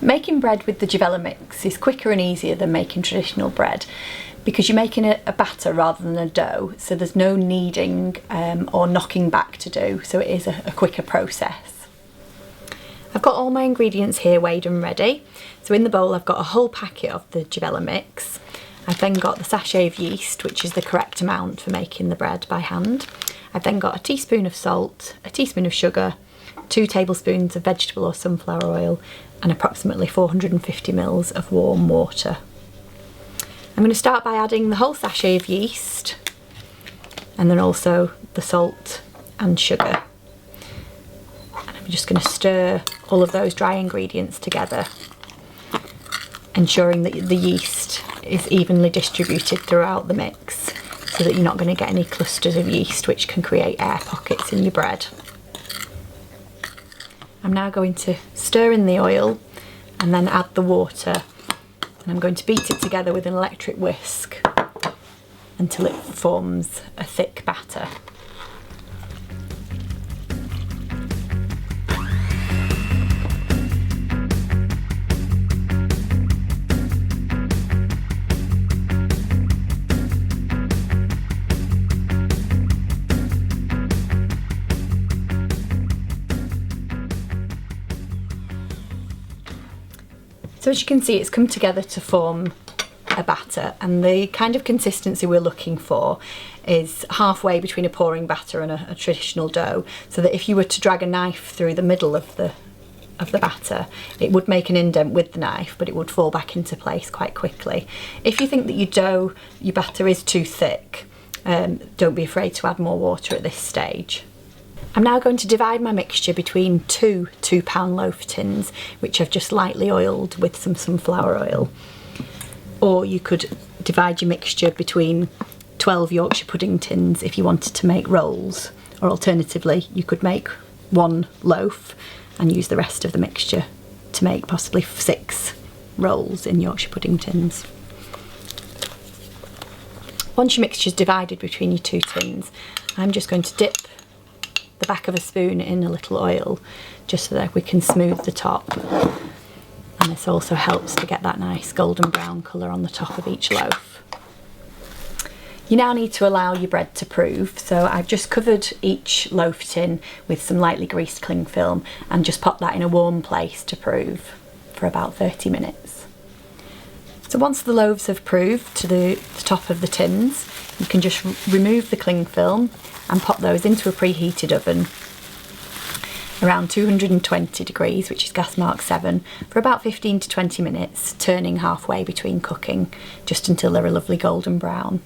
Making bread with the Juvela mix is quicker and easier than making traditional bread because you're making a batter rather than a dough, so there's no kneading or knocking back to do, so it is a quicker process. I've got all my ingredients here weighed and ready. So in the bowl I've got a whole packet of the Juvela mix. I've then got the sachet of yeast, which is the correct amount for making the bread by hand. I've then got a teaspoon of salt, a teaspoon of sugar, 2 tablespoons of vegetable or sunflower oil, and approximately 450 ml of warm water. I'm going to start by adding the whole sachet of yeast and then also the salt and sugar. And I'm just going to stir all of those dry ingredients together, ensuring that the yeast is evenly distributed throughout the mix so that you're not going to get any clusters of yeast which can create air pockets in your bread. I'm now going to stir in the oil and then add the water, and I'm going to beat it together with an electric whisk until it forms a thick batter. So as you can see, it's come together to form a batter, and the kind of consistency we're looking for is halfway between a pouring batter and a traditional dough, so that if you were to drag a knife through the middle of the batter, it would make an indent with the knife, but it would fall back into place quite quickly. If you think that your batter is too thick, don't be afraid to add more water at this stage. I'm now going to divide my mixture between two 2-pound loaf tins, which I've just lightly oiled with some sunflower oil. Or you could divide your mixture between 12 Yorkshire pudding tins if you wanted to make rolls. Or alternatively, you could make 1 loaf and use the rest of the mixture to make possibly 6 rolls in Yorkshire pudding tins. Once your mixture is divided between your 2 tins, I'm just going to dip the back of a spoon in a little oil just so that we can smooth the top, and this also helps to get that nice golden brown colour on the top of each loaf. You now need to allow your bread to proof, so I've just covered each loaf tin with some lightly greased cling film and just popped that in a warm place to proof for about 30 minutes. So once the loaves have proved to the top of the tins, you can just remove the cling film and pop those into a preheated oven around 220 degrees, which is gas mark 7, for about 15 to 20 minutes, turning halfway between cooking, just until they're a lovely golden brown.